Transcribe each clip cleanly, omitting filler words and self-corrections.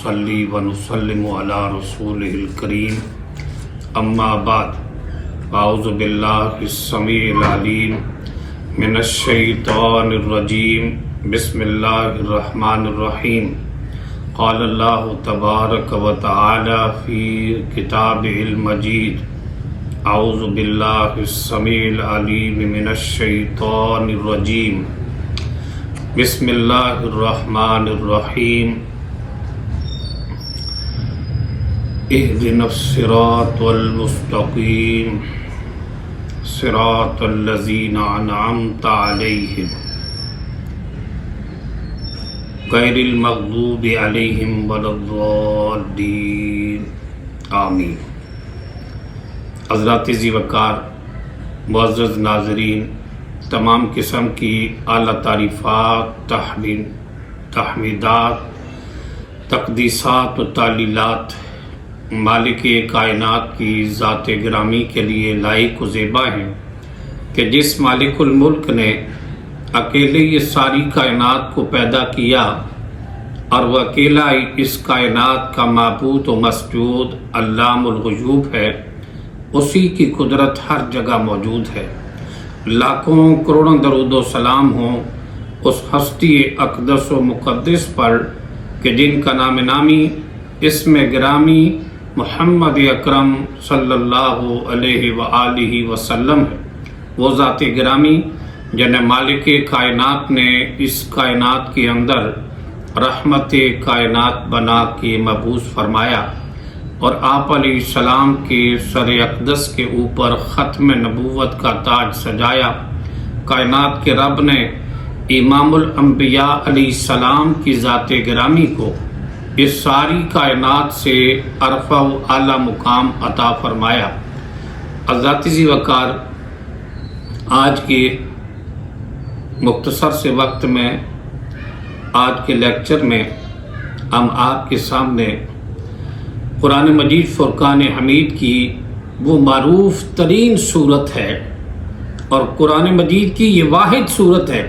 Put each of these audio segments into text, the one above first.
ونصلي ونسلم على رسوله الكريم اما بعد اعوذ باللہ السمیع العلیم من الشیطان الرجیم بسم اللہ الرحمن الرحیم قال اللہ تبارک و تعالی فی کتابہ المجید اعوذ باللہ السمیع العلیم من الشیطان الرجیم بسم اللہ الرحمن الرحیم اهدنا الصراط المستقیم صراط الذین انعمت علیہم غیر المغضوب علیہم ولا الضالین آمین۔ حضرات ذی وقار معزز ناظرین، تمام قسم کی اعلیٰ تعریفات، تحمیدات، تقدیسات و تعلیلات مالک کائنات کی ذات گرامی کے لیے لائق و زیبا ہیں کہ جس مالک الملک نے اکیلے یہ ساری کائنات کو پیدا کیا اور وہ اکیلا اس کائنات کا معبود و مسجود علام الغیوب ہے، اسی کی قدرت ہر جگہ موجود ہے۔ لاکھوں کروڑوں درود و سلام ہوں اس ہستی اقدس و مقدس پر کہ جن کا نام نامی اسم گرامی محمد اکرم صلی اللہ علیہ وآلہ وسلم ہے۔ وہ ذات گرامی جنہیں مالک کائنات نے اس کائنات کے اندر رحمت کائنات بنا کے مبعوث فرمایا اور آپ علیہ السلام کے سر اقدس کے اوپر ختم نبوت کا تاج سجایا۔ کائنات کے رب نے امام الانبیاء علیہ السلام کی ذات گرامی کو اس ساری کائنات سے عرفہ و اعلیٰ مقام عطا فرمایا۔ حضرات ذی وقار، آج کے مختصر سے وقت میں، آج کے لیکچر میں ہم آپ کے سامنے قرآن مجید فرقان حمید کی وہ معروف ترین صورت ہے اور قرآن مجید کی یہ واحد صورت ہے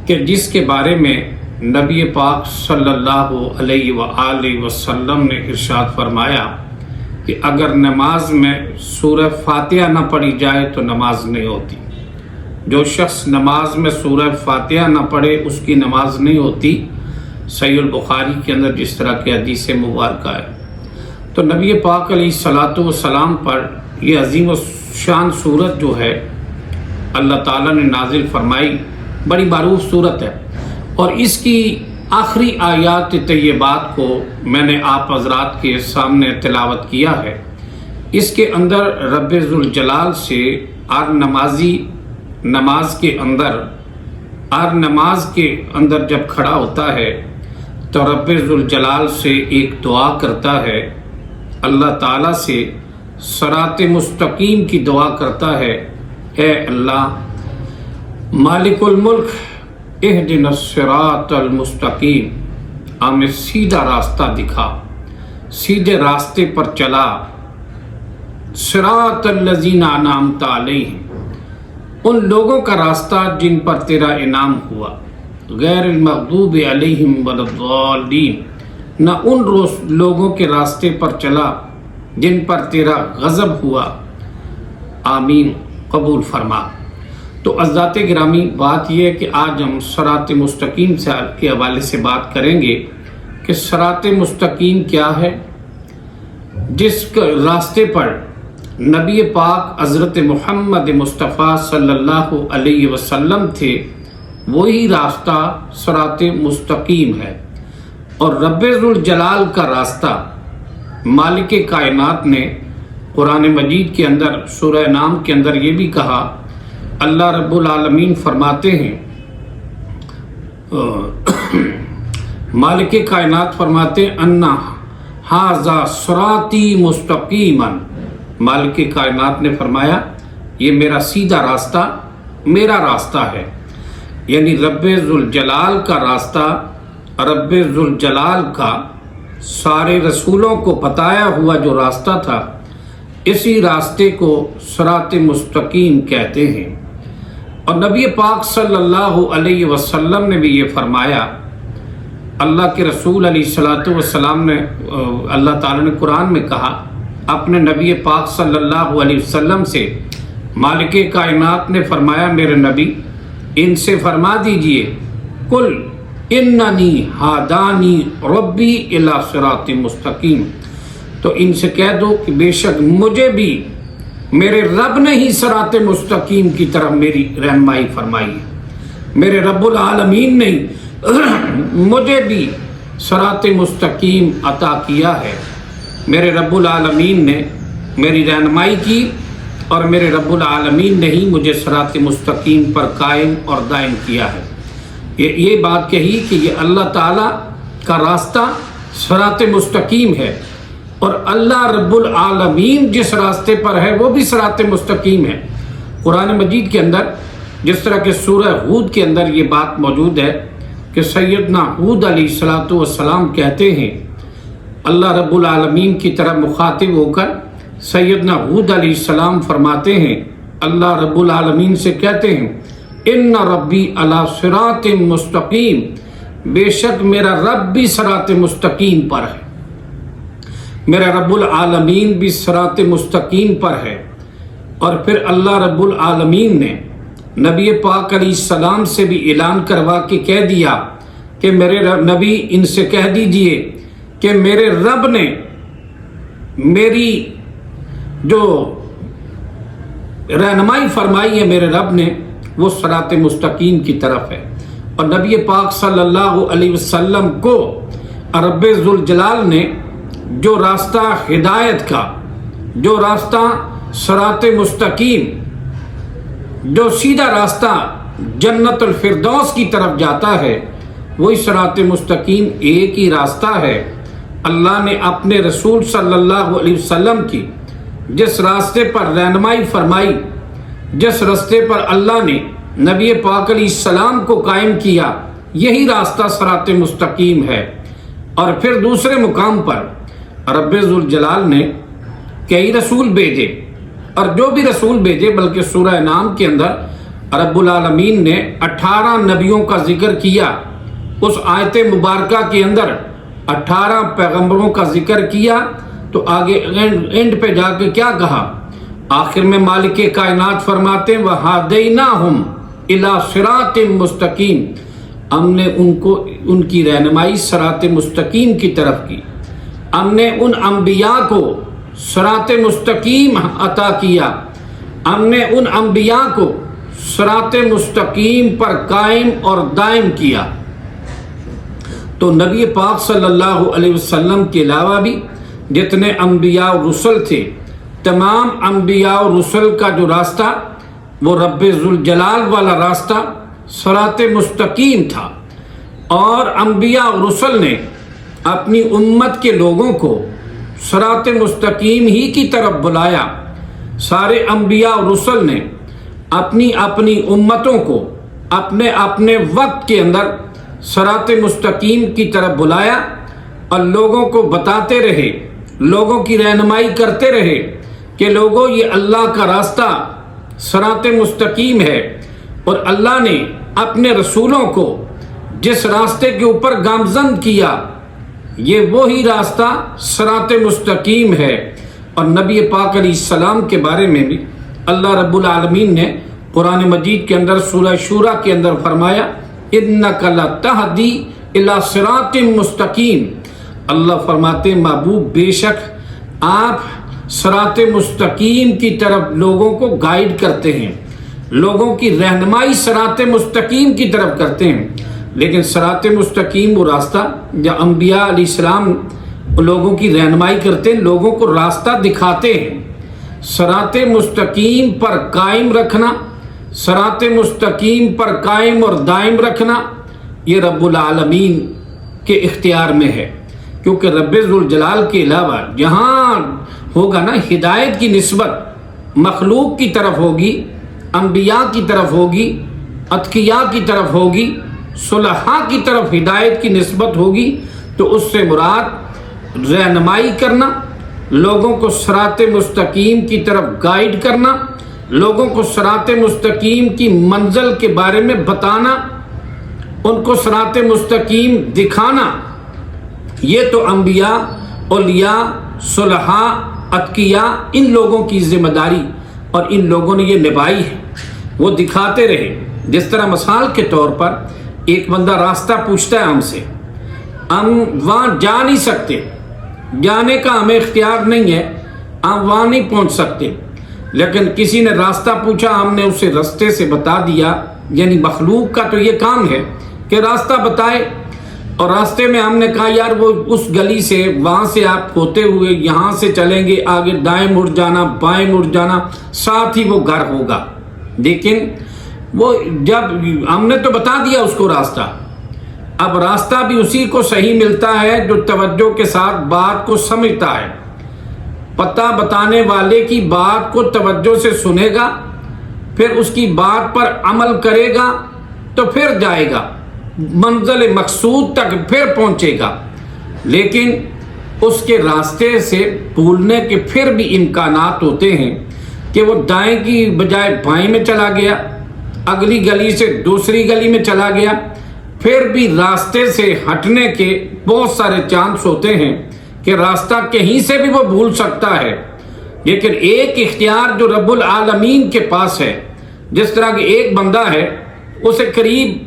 کہ جس کے بارے میں نبی پاک صلی اللہ علیہ وآلہ وسلم نے ارشاد فرمایا کہ اگر نماز میں سورہ فاتحہ نہ پڑھی جائے تو نماز نہیں ہوتی۔ جو شخص نماز میں سورہ فاتحہ نہ پڑھے اس کی نماز نہیں ہوتی۔ صحیح البخاری کے اندر جس طرح کی حدیث مبارکہ ہے۔ تو نبی پاک علیہ الصلاۃ والسلام پر یہ عظیم و شان صورت جو ہے اللہ تعالیٰ نے نازل فرمائی، بڑی معروف صورت ہے اور اس کی آخری آیات طیبات کو میں نے آپ حضرات کے سامنے تلاوت کیا ہے۔ اس کے اندر رب ذوالجلال سے ہر نمازی نماز کے اندر جب کھڑا ہوتا ہے تو رب ذوالجلال سے ایک دعا کرتا ہے، اللہ تعالیٰ سے صراط مستقیم کی دعا کرتا ہے، اے اللہ مالک الملک اہدنا الصراط المستقیم، ہمیں سیدھا راستہ دکھا، سیدھے راستے پر چلا، صراط الذین انعمت علیہم، ان لوگوں کا راستہ جن پر تیرا انعام ہوا، غیر المغضوب علیہم ولا الضالین، نہ ان لوگوں کے راستے پر چلا جن پر تیرا غضب ہوا، آمین، قبول فرما۔ تو حضرات گرامی، بات یہ ہے کہ آج ہم صراط مستقیم کے حوالے سے بات کریں گے کہ صراط مستقیم کیا ہے۔ جس راستے پر نبی پاک حضرت محمد مصطفیٰ صلی اللہ علیہ وسلم تھے، وہی راستہ صراط مستقیم ہے۔ اور رب ذوالجلال کا راستہ مالک کائنات نے قرآن مجید کے اندر سورہ نام کے اندر یہ بھی کہا، اللہ رب العالمین فرماتے ہیں، مالک کائنات فرماتے ہیں انا ھذا صراطی مستقیما، مالک کائنات نے فرمایا یہ میرا سیدھا راستہ میرا راستہ ہے، یعنی رب ذوالجلال کا راستہ، رب ذوالجلال کا سارے رسولوں کو بتایا ہوا جو راستہ تھا، اسی راستے کو صراط مستقیم کہتے ہیں۔ اور نبی پاک صلی اللہ علیہ وسلم نے بھی یہ فرمایا اللہ کے رسول علیہ الصلوۃ والسلام نے اللہ تعالیٰ نے قرآن میں کہا اپنے نبی پاک صلی اللہ علیہ وسلم سے، مالک کائنات نے فرمایا میرے نبی ان سے فرما دیجئے قل اننی ہادانی ربی الی صراط مستقیم، تو ان سے کہہ دو کہ بے شک مجھے بھی میرے رب نے ہی صراط مستقیم کی طرف میری رہنمائی فرمائی ہے، میرے رب العالمین نے مجھے بھی صراط مستقیم عطا کیا ہے، میرے رب العالمین نے میری رہنمائی کی اور میرے رب العالمین نے ہی مجھے صراط مستقیم پر قائم اور دائم کیا ہے۔ یہ بات کہی کہ یہ اللہ تعالیٰ کا راستہ صراط مستقیم ہے، اور اللہ رب العالمین جس راستے پر ہے وہ بھی صراط مستقیم ہے۔ قرآن مجید کے اندر جس طرح کہ سورہ ہود کے اندر یہ بات موجود ہے کہ سیدنا ہود علیہ الصلوۃ والسلام کہتے ہیں، اللہ رب العالمین کی طرف مخاطب ہو کر سیدنا ہود علیہ السلام فرماتے ہیں، اللہ رب العالمین سے کہتے ہیں ان ربی علی صراط مستقیم، بے شک میرا رب بھی صراط مستقیم پر ہے، میرا رب العالمین بھی صراط مستقیم پر ہے۔ اور پھر اللہ رب العالمین نے نبی پاک علیہ السلام سے بھی اعلان کروا کے کہہ دیا کہ میرے نبی ان سے کہہ دیجئے کہ میرے رب نے میری جو رہنمائی فرمائی ہے، میرے رب نے وہ صراط مستقیم کی طرف ہے۔ اور نبی پاک صلی اللہ علیہ وسلم کو رب ذوالجلال نے جو راستہ ہدایت کا، جو راستہ صراط مستقیم، جو سیدھا راستہ جنت الفردوس کی طرف جاتا ہے، وہی صراط مستقیم ایک ہی راستہ ہے۔ اللہ نے اپنے رسول صلی اللہ علیہ وسلم کی جس راستے پر رہنمائی فرمائی، جس راستے پر اللہ نے نبی پاک علیہ السلام کو قائم کیا، یہی راستہ صراط مستقیم ہے۔ اور پھر دوسرے مقام پر رب ذوالجلال نے کئی رسول بھیجے، اور جو بھی رسول بھیجے، بلکہ سورہ انعام کے اندر رب العالمین نے 18 نبیوں کا ذکر کیا، اس آیت مبارکہ کے اندر 18 پیغمبروں کا ذکر کیا، تو آگے اینڈ پہ جا کے کیا کہا؟ آخر میں مالک کائنات فرماتے ہیں وَهَدَيْنَاهُمْ إِلَى صِرَاطٍ مُسْتَقِيمٍ، ہم نے ان کو ان کی رہنمائی صراط مستقیم کی طرف کی، ہم نے ان انبیاء کو صراط مستقیم عطا کیا، ہم نے ان انبیاء کو صراط مستقیم پر قائم اور دائم کیا۔ تو نبی پاک صلی اللہ علیہ وسلم کے علاوہ بھی جتنے انبیاء و رسل تھے، تمام انبیاء و رسل کا جو راستہ وہ رب ذوالجلال والا راستہ صراط مستقیم تھا، اور انبیاء و رسل نے اپنی امت کے لوگوں کو صراط مستقیم ہی کی طرف بلایا۔ سارے انبیاء و رسل نے اپنی اپنی امتوں کو اپنے اپنے وقت کے اندر صراط مستقیم کی طرف بلایا، اور لوگوں کو بتاتے رہے، لوگوں کی رہنمائی کرتے رہے کہ لوگوں یہ اللہ کا راستہ صراط مستقیم ہے، اور اللہ نے اپنے رسولوں کو جس راستے کے اوپر گامزن کیا، یہ وہی راستہ صراط مستقیم ہے۔ اور نبی پاک علیہ السلام کے بارے میں بھی اللہ رب العالمین نے قرآن مجید کے اندر سورہ شورى کے اندر فرمایا اِنَّكَ لَتَهْدِي إِلَى صِرَاطٍ مُسْتَقِيمٍ، اللہ فرماتے ہیں محبوب بے شک آپ صراط مستقیم کی طرف لوگوں کو گائیڈ کرتے ہیں، لوگوں کی رہنمائی صراط مستقیم کی طرف کرتے ہیں۔ لیکن صراط مستقیم وہ راستہ جو انبیاء علیہ السلام لوگوں کی رہنمائی کرتے ہیں، لوگوں کو راستہ دکھاتے ہیں۔ صراط مستقیم پر قائم رکھنا، صراط مستقیم پر قائم اور دائم رکھنا، یہ رب العالمین کے اختیار میں ہے، کیونکہ رب ذوالجلال کے علاوہ جہاں ہوگا نا ہدایت کی نسبت مخلوق کی طرف ہوگی، انبیاء کی طرف ہوگی، اتقیاء کی طرف ہوگی، صلحاء کی طرف ہدایت کی نسبت ہوگی، تو اس سے مراد رہنمائی کرنا، لوگوں کو صراط مستقیم کی طرف گائیڈ کرنا، لوگوں کو صراط مستقیم کی منزل کے بارے میں بتانا، ان کو صراط مستقیم دکھانا، یہ تو انبیاء، اولیاء، صلحاء، اتقیاء، ان لوگوں کی ذمہ داری اور ان لوگوں نے یہ نبھائی ہے، وہ دکھاتے رہے۔ جس طرح مثال کے طور پر ایک بندہ راستہ پوچھتا ہے ہم سے، ہم وہاں جا نہیں سکتے، جانے کا ہمیں اختیار نہیں ہے، ہم وہاں نہیں پہنچ سکتے، لیکن کسی نے راستہ پوچھا، ہم نے اسے راستے سے بتا دیا۔ یعنی مخلوق کا تو یہ کام ہے کہ راستہ بتائے، اور راستے میں ہم نے کہا یار وہ اس گلی سے، وہاں سے آپ ہوتے ہوئے یہاں سے چلیں گے، آگے دائیں مڑ جانا، بائیں مڑ جانا، ساتھ ہی وہ گھر ہوگا۔ لیکن وہ جب ہم نے تو بتا دیا اس کو راستہ، اب راستہ بھی اسی کو صحیح ملتا ہے جو توجہ کے ساتھ بات کو سمجھتا ہے، پتہ بتانے والے کی بات کو توجہ سے سنے گا، پھر اس کی بات پر عمل کرے گا تو پھر جائے گا منزل مقصود تک، پھر پہنچے گا۔ لیکن اس کے راستے سے بھولنے کے پھر بھی امکانات ہوتے ہیں کہ وہ دائیں کی بجائے بائیں میں چلا گیا، اگلی گلی سے دوسری گلی میں چلا گیا، پھر بھی راستے سے ہٹنے کے بہت سارے چانس ہوتے ہیں کہ راستہ کہیں سے بھی وہ بھول سکتا ہے۔ لیکن ایک اختیار جو رب العالمین کے پاس ہے، جس طرح کہ ایک بندہ ہے، اسے قریب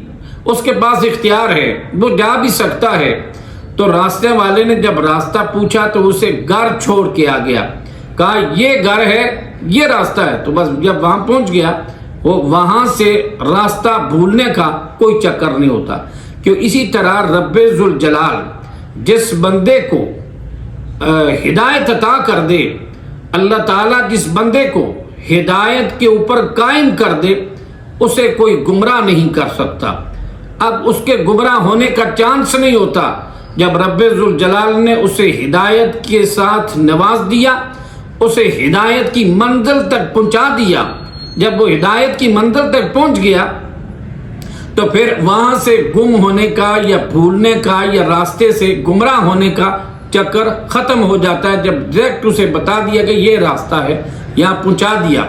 اس کے پاس اختیار ہے، وہ جا بھی سکتا ہے، تو راستے والے نے جب راستہ پوچھا تو اسے گھر چھوڑ کے آ گیا، کہا یہ گھر ہے، یہ راستہ ہے، تو بس جب وہاں پہنچ گیا، وہ وہاں سے راستہ بھولنے کا کوئی چکر نہیں ہوتا۔ کیوں؟ اسی طرح رب ذوالجلال جس بندے کو ہدایت عطا کر دے، اللہ تعالیٰ جس بندے کو ہدایت کے اوپر قائم کر دے، اسے کوئی گمراہ نہیں کر سکتا۔ اب اس کے گمراہ ہونے کا چانس نہیں ہوتا۔ جب رب ذوالجلال نے اسے ہدایت کے ساتھ نواز دیا، اسے ہدایت کی منزل تک پہنچا دیا، جب وہ ہدایت کی منزل تک پہنچ گیا تو پھر وہاں سے گم ہونے کا یا بھولنے کا یا راستے سے گمراہ ہونے کا چکر ختم ہو جاتا ہے۔ جب ڈائریکٹ اسے بتا دیا کہ یہ راستہ ہے، یہاں پہنچا دیا،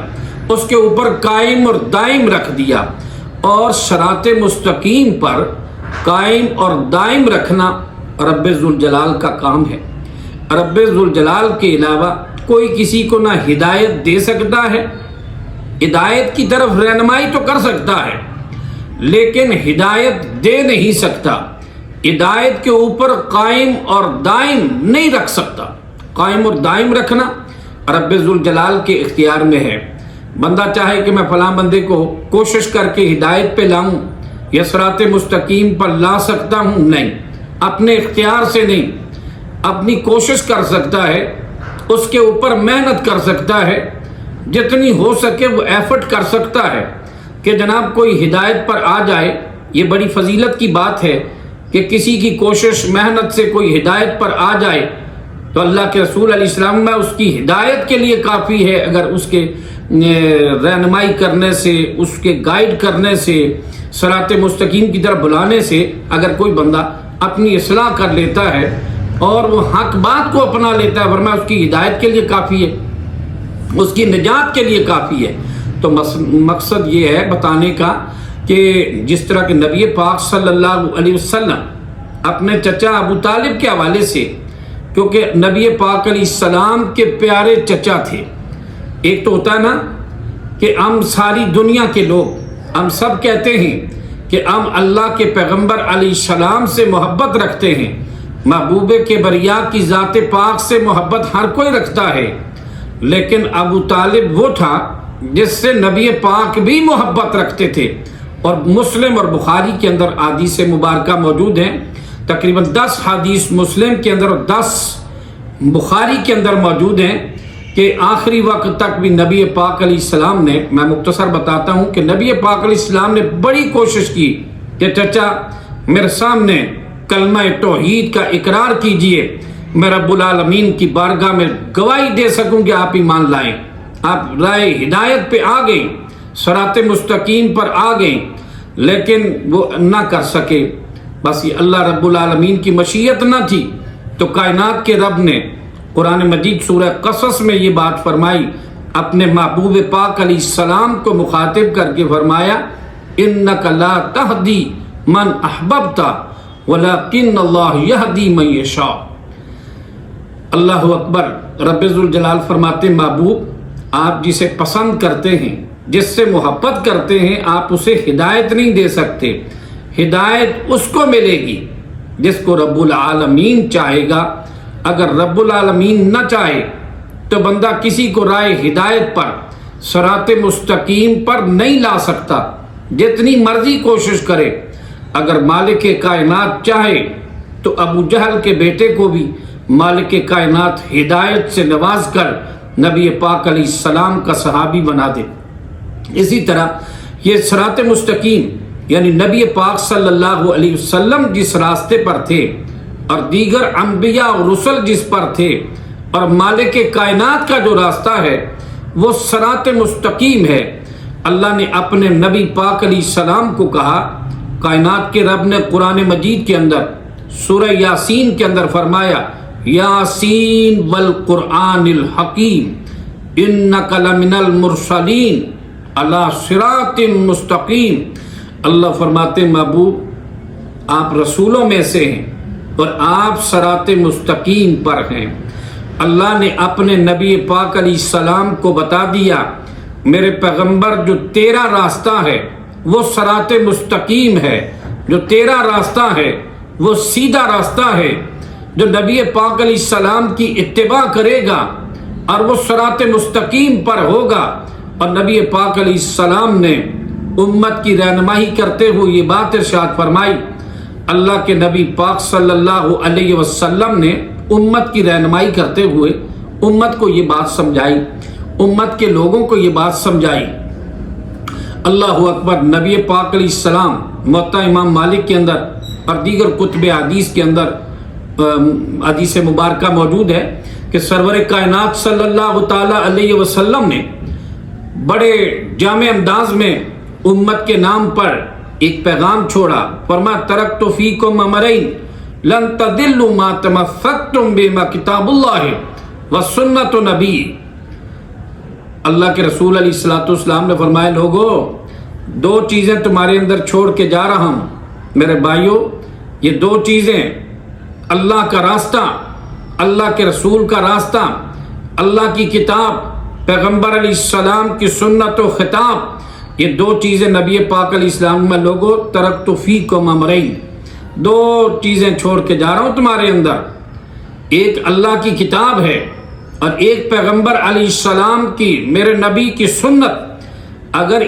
اس کے اوپر قائم اور دائم رکھ دیا۔ اور صراط مستقیم پر قائم اور دائم رکھنا رب ذوالجلال کا کام ہے۔ رب ذوالجلال کے علاوہ کوئی کسی کو نہ ہدایت دے سکتا ہے، ہدایت کی طرف رہنمائی تو کر سکتا ہے لیکن ہدایت دے نہیں سکتا، ہدایت کے اوپر قائم اور دائم نہیں رکھ سکتا۔ قائم اور دائم رکھنا رب ذوالجلال کے اختیار میں ہے۔ بندہ چاہے کہ میں فلاں بندے کو کوشش کر کے ہدایت پہ لاؤں یا صراط مستقیم پر لا سکتا ہوں، نہیں، اپنے اختیار سے نہیں، اپنی کوشش کر سکتا ہے، اس کے اوپر محنت کر سکتا ہے، جتنی ہو سکے وہ ایفرٹ کر سکتا ہے کہ جناب کوئی ہدایت پر آ جائے۔ یہ بڑی فضیلت کی بات ہے کہ کسی کی کوشش محنت سے کوئی ہدایت پر آ جائے تو اللہ کے رسول علیہ السلام میں اس کی ہدایت کے لیے کافی ہے۔ اگر اس کے رہنمائی کرنے سے، اس کے گائیڈ کرنے سے، صراط مستقیم کی طرف بلانے سے اگر کوئی بندہ اپنی اصلاح کر لیتا ہے اور وہ حق بات کو اپنا لیتا ہے، ورنہ اس کی ہدایت کے لیے کافی ہے، اس کی نجات کے لیے کافی ہے۔ تو مقصد یہ ہے بتانے کا کہ جس طرح کہ نبی پاک صلی اللہ علیہ وسلم اپنے چچا ابو طالب کے حوالے سے، کیونکہ نبی پاک علیہ السلام کے پیارے چچا تھے، ایک تو ہوتا ہے نا کہ ہم ساری دنیا کے لوگ، ہم سب کہتے ہیں کہ ہم اللہ کے پیغمبر علیہ السلام سے محبت رکھتے ہیں، محبوب کے بریا کی ذات پاک سے محبت ہر کوئی رکھتا ہے، لیکن ابو طالب وہ تھا جس سے نبی پاک بھی محبت رکھتے تھے۔ اور مسلم اور بخاری کے اندر حدیث مبارکہ موجود ہیں، تقریباً 10 حدیث مسلم کے اندر اور 10 بخاری کے اندر موجود ہیں کہ آخری وقت تک بھی نبی پاک علیہ السلام نے، میں مختصر بتاتا ہوں کہ نبی پاک علیہ السلام نے بڑی کوشش کی کہ چچا میرے سامنے کلمہ توحید کا اقرار کیجئے، میں رب العالمین کی بارگاہ میں گواہی دے سکوں کہ آپ ایمان لائیں، آپ رائے ہدایت پہ آ گئیں، صراط مستقیم پر آ گئیں، لیکن وہ نہ کر سکے۔ بس یہ اللہ رب العالمین کی مشیت نہ تھی، تو کائنات کے رب نے قرآن مجید سورہ قصص میں یہ بات فرمائی، اپنے محبوب پاک علیہ السلام کو مخاطب کر کے فرمایا، اِنَّكَ لَا تَهْدِي من احببت ولکن اللہ یہدی من یشاء۔ اللہ اکبر۔ رب ذوالجلال فرماتے محبوب آپ جسے پسند کرتے ہیں، جس سے محبت کرتے ہیں، آپ اسے ہدایت نہیں دے سکتے، ہدایت اس کو ملے گی جس کو رب العالمین چاہے گا۔ اگر رب العالمین نہ چاہے تو بندہ کسی کو راہ ہدایت پر، صراط مستقیم پر نہیں لا سکتا، جتنی مرضی کوشش کرے۔ اگر مالک کائنات چاہے تو ابو جہل کے بیٹے کو بھی مالک کائنات ہدایت سے نواز کر نبی پاک علیہ السلام کا صحابی بنا دے۔ اسی طرح یہ صراط مستقیم یعنی نبی پاک صلی اللہ علیہ وسلم جس راستے پر تھے اور دیگر انبیاء اور رسل جس پر تھے، اور مالک کائنات کا جو راستہ ہے وہ صراط مستقیم ہے۔ اللہ نے اپنے نبی پاک علیہ السلام کو کہا، کائنات کے رب نے قرآن مجید کے اندر سورہ یاسین کے اندر فرمایا، یاسین والقرآن الحکیم انک لمن المرسلین علی صراط مستقیم۔ اللہ فرماتے محبوب آپ رسولوں میں سے ہیں اور آپ صراط مستقیم پر ہیں۔ اللہ نے اپنے نبی پاک علیہ السلام کو بتا دیا، میرے پیغمبر جو تیرا راستہ ہے وہ صراط مستقیم ہے، جو تیرا راستہ ہے وہ سیدھا راستہ ہے۔ جو نبی پاک علیہ السلام کی اتباع کرے گا اور وہ صراط مستقیم پر ہوگا۔ اور نبی پاک علیہ السلام نے امت کی رہنمائی کرتے ہوئے یہ بات ارشاد فرمائی، اللہ کے نبی پاک صلی اللہ علیہ وسلم نے امت کی رہنمائی کرتے ہوئے امت کو یہ بات سمجھائی، امت کے لوگوں کو یہ بات سمجھائی۔ اللہ اکبر۔ نبی پاک علیہ السلام موطا امام مالک کے اندر اور دیگر کتب حدیث کے اندر حدیث مبارکہ موجود ہے کہ سرور کائنات صلی اللہ تعالی علیہ وسلم نے بڑے جامع انداز میں امت کے نام پر ایک پیغام چھوڑا، فرمایا ترکت فیکم امرین لن تضلوا ما تمسکتم بہما کتاب اللہ وسنت نبی۔ اللہ کے رسول علیہ الصلوۃ والسلام نے فرمایا، لوگو دو چیزیں تمہارے اندر چھوڑ کے جا رہا ہوں میرے بھائیوں، یہ دو چیزیں، اللہ کا راستہ، اللہ کے رسول کا راستہ، اللہ کی کتاب، پیغمبر علیہ السلام کی سنت و خطاب، یہ دو چیزیں نبی پاک علیہ السلام میں لوگو ترکت فیکم امرین، دو چیزیں چھوڑ کے جا رہا ہوں تمہارے اندر، ایک اللہ کی کتاب ہے اور ایک پیغمبر علیہ السلام کی، میرے نبی کی سنت۔ اگر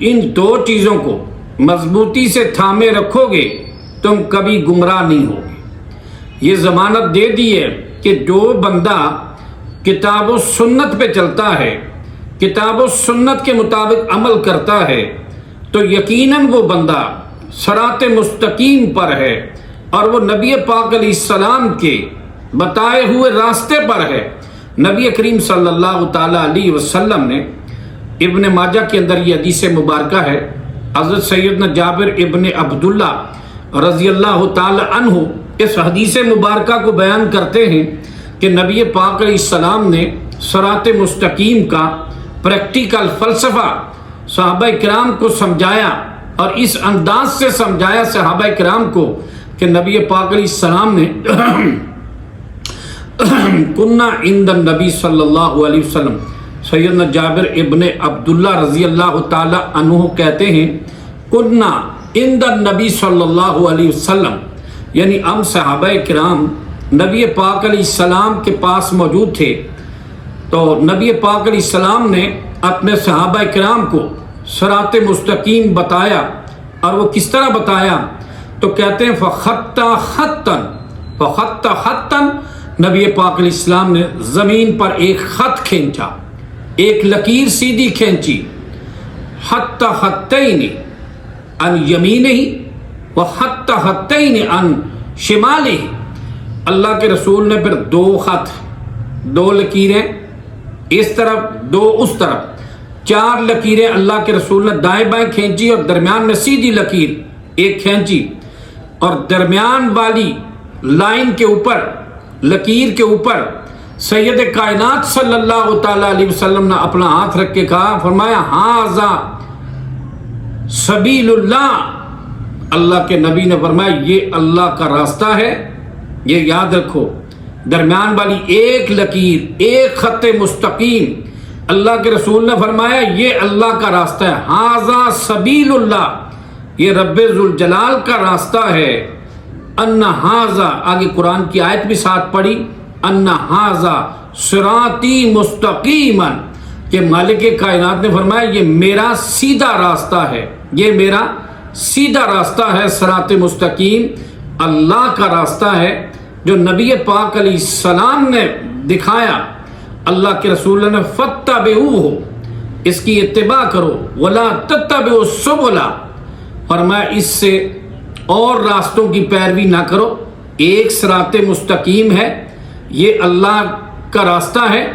ان دو چیزوں کو مضبوطی سے تھامے رکھو گے تم کبھی گمراہ نہیں ہوگے۔ یہ ضمانت دے دی ہے کہ جو بندہ کتاب و سنت پہ چلتا ہے، کتاب و سنت کے مطابق عمل کرتا ہے، تو یقیناً وہ بندہ صراط مستقیم پر ہے اور وہ نبی پاک علیہ السلام کے بتائے ہوئے راستے پر ہے۔ نبی کریم صلی اللہ تعالی علیہ وسلم نے ابن ماجہ کے اندر یہ حدیث مبارکہ ہے، حضرت سیدنا جابر ابن عبداللہ رضی اللہ تعالی عنہ اس حدیث مبارکہ کو بیان کرتے ہیں کہ نبی پاک علیہ السلام نے صراط مستقیم کا پریکٹیکل فلسفہ صحابہ کرام کو سمجھایا، اور اس انداز سے سمجھایا صحابہ کرام کو کہ نبی پاک علیہ السلام نے کننا عند النبی صلی اللہ علیہ وسلم، سیدنا جابر ابن عبداللہ رضی اللہ تعالی عنہ کہتے ہیں کننا عند النبی صلی اللہ علیہ وسلم، یعنی ہم صحابہ کرام نبی پاک علیہ السلام کے پاس موجود تھے۔ تو نبی پاک علیہ السلام نے اپنے صحابہ کرام کو صراط مستقیم بتایا، اور وہ کس طرح بتایا تو کہتے ہیں فخط خطا، نبی پاک علیہ السلام نے زمین پر ایک خط کھینچا، ایک لکیر سیدھی کھینچی، حتی خطین عن یمینہ و حتی خطین عن شمالہ۔ اللہ کے رسول نے پھر دو خط، دو لکیریں اس طرف دو اس طرف، چار لکیریں اللہ کے رسول نے دائیں بائیں کھینچی، اور درمیان میں سیدھی لکیر ایک کھینچی، اور درمیان والی لائن کے اوپر، لکیر کے اوپر سید کائنات صلی اللہ تعالی علیہ وسلم نے اپنا ہاتھ رکھ کے کہا، فرمایا ھذا سبیل اللہ اللہ کے نبی نے فرمایا یہ اللہ کا راستہ ہے، یہ یاد رکھو، درمیان والی ایک لکیر، ایک خط مستقیم، اللہ کے رسول نے فرمایا یہ اللہ کا راستہ ہے، ھذا سبیل اللہ، یہ رب ذوالجلال کا راستہ ہے، ان ھذا، آگے قرآن کی آیت بھی ساتھ پڑھی، ان ھذا صراطی مستقیما، کہ مالک کائنات نے فرمایا یہ میرا سیدھا راستہ ہے، یہ میرا سیدھا راستہ ہے، صراط مستقیم اللہ کا راستہ ہے جو نبی پاک علیہ السلام نے دکھایا، اللہ کے رسول نے فاتبعوہ، اس کی اتباع کرو، ولا تتبعوا السبل، فرمایا اس سے اور راستوں کی پیروی نہ کرو، ایک صراط مستقیم ہے، یہ اللہ کا راستہ ہے،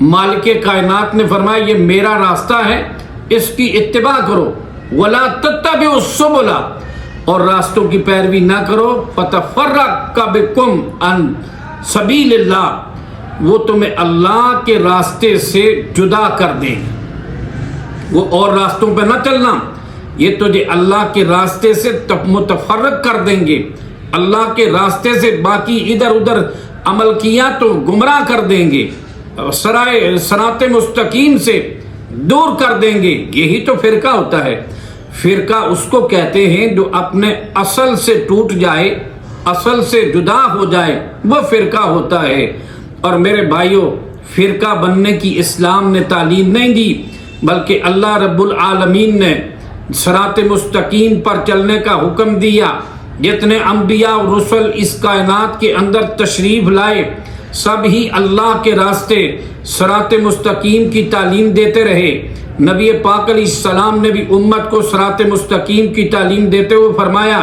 مالک کائنات نے فرمایا یہ میرا راستہ ہے، اس کی اتباع کرو، ولا تتبعوا السبل، اور راستوں کی پیروی نہ کرو، فتفرق بکم عن سبیل اللہ، وہ تمہیں اللہ کے راستے سے جدا کر دیں گے، وہ اور راستوں پہ نہ چلنا، یہ تجھے اللہ کے راستے سے متفرق کر دیں گے، اللہ کے راستے سے باقی ادھر ادھر عمل کیا تو گمراہ کر دیں گے، صراط مستقیم سے دور کر دیں گے۔ یہی تو فرقہ ہوتا ہے، فرقہ اس کو کہتے ہیں جو اپنے اصل سے ٹوٹ جائے، اصل سے جدا ہو جائے، وہ فرقہ ہوتا ہے۔ اور میرے بھائیوں، فرقہ بننے کی اسلام نے تعلیم نہیں دی، بلکہ اللہ رب العالمین نے صراط مستقیم پر چلنے کا حکم دیا۔ جتنے انبیاء اور رسل اس کائنات کے اندر تشریف لائے، سب ہی اللہ کے راستے صراط مستقیم کی تعلیم دیتے رہے۔ نبی پاک علیہ السلام نے بھی امت کو صراط مستقیم کی تعلیم دیتے ہوئے فرمایا،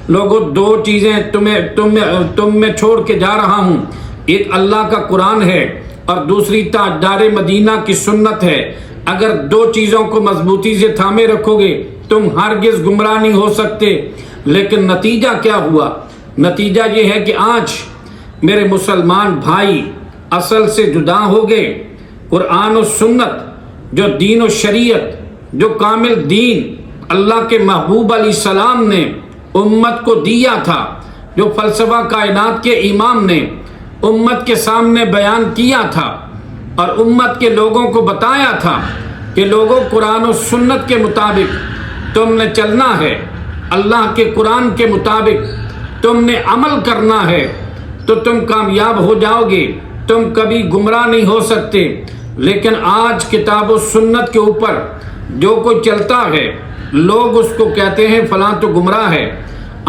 لوگوں دو چیزیں تم میں چھوڑ کے جا رہا ہوں، ایک اللہ کا قرآن ہے اور دوسری تاجدار مدینہ کی سنت ہے، اگر دو چیزوں کو مضبوطی سے تھامے رکھو گے تم ہرگز گمراہ نہیں ہو سکتے۔ لیکن نتیجہ کیا ہوا؟ نتیجہ یہ ہے کہ آج میرے مسلمان بھائی اصل سے جدا ہو گئے۔ قرآن و سنت، جو دین و شریعت، جو کامل دین اللہ کے محبوب علیہ السلام نے امت کو دیا تھا، جو فلسفہ کائنات کے امام نے امت کے سامنے بیان کیا تھا اور امت کے لوگوں کو بتایا تھا کہ لوگوں قرآن و سنت کے مطابق تم نے چلنا ہے، اللہ کے قرآن کے مطابق تم نے عمل کرنا ہے تو تم کامیاب ہو جاؤ گے، تم کبھی گمراہ نہیں ہو سکتے۔ لیکن آج کتاب و سنت کے اوپر جو کوئی چلتا ہے، لوگ اس کو کہتے ہیں فلاں تو گمراہ ہے۔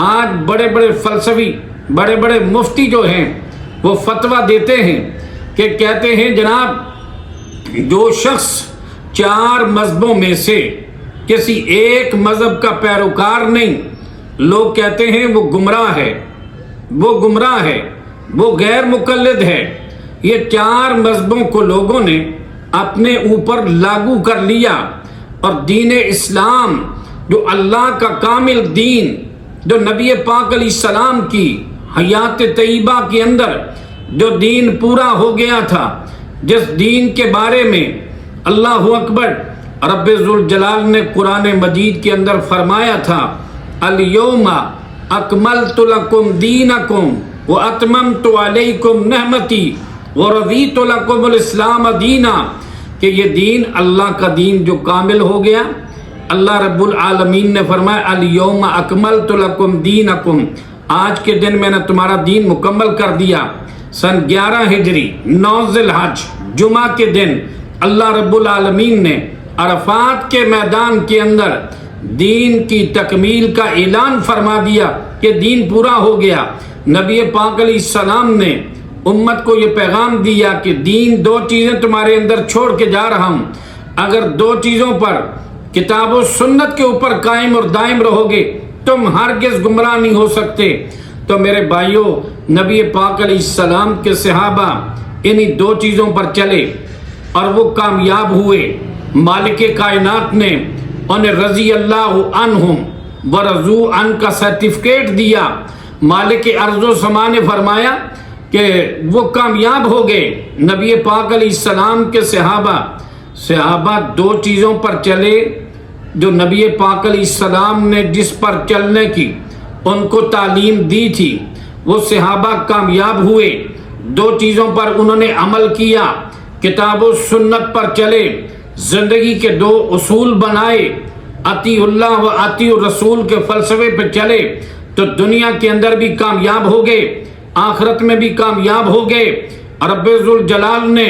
آج بڑے بڑے فلسفی، بڑے بڑے مفتی جو ہیں وہ فتویٰ دیتے ہیں کہ کہتے ہیں جناب جو شخص چار مذہبوں میں سے کسی ایک مذہب کا پیروکار نہیں، لوگ کہتے ہیں وہ گمراہ ہے، وہ گمراہ ہے، وہ غیر مقلد ہے۔ یہ چار مذہبوں کو لوگوں نے اپنے اوپر لاگو کر لیا، اور دین اسلام جو اللہ کا کامل دین، جو نبی پاک علیہ السلام کی حیات طیبہ کے اندر جو دین پورا ہو گیا تھا، جس دین کے بارے میں اللہ اکبر رب ذوالجلال نے قرآن مجید کے اندر فرمایا تھا، الیوم اکملت لکم دینکم واتممت علیکم نعمتی ورضیت لکم الاسلام دینا، کہ یہ دین اللہ کا دین جو کامل ہو گیا۔ اللہ رب العالمین نے فرمایا الیوم اکملت لکم دینکم، آج کے دن میں نے تمہارا دین مکمل کر دیا۔ سن 11 ہجری 9 ذی الحج جمعہ کے دن اللہ رب العالمین نے عرفات کے میدان کے اندر دین کی تکمیل کا اعلان فرما دیا کہ دین پورا ہو گیا۔ نبی پاک علیہ السلام نے امت کو یہ پیغام دیا کہ دین دو چیزیں تمہارے اندر چھوڑ کے جا رہا ہوں، اگر دو چیزوں پر کتاب و سنت کے اوپر قائم اور دائم رہو گے تم ہرگز گمراہ نہیں ہو سکتے۔ تو میرے بھائیوں، نبی پاک علیہ السلام کے صحابہ انہی دو چیزوں پر چلے اور وہ کامیاب ہوئے۔ مالک کائنات نے انہیں رضی اللہ عنہم ورضوا عنہ کا سرٹیفکیٹ دیا۔ مالک ارض و سما نے فرمایا کہ وہ کامیاب ہو گئے۔ نبی پاک علیہ السلام کے صحابہ دو چیزوں پر چلے جو نبی پاک علیہ السلام نے جس پر چلنے کی ان کو تعلیم دی تھی، وہ صحابہ کامیاب ہوئے، دو چیزوں پر انہوں نے عمل کیا، کتاب و سنت پر چلے، زندگی کے دو اصول بنائے، اطیع اللہ و اطیع الرسول کے فلسفے پہ چلے تو دنیا کے اندر بھی کامیاب ہو گئے، آخرت میں بھی کامیاب ہو گئے۔ رب ذوالجلال نے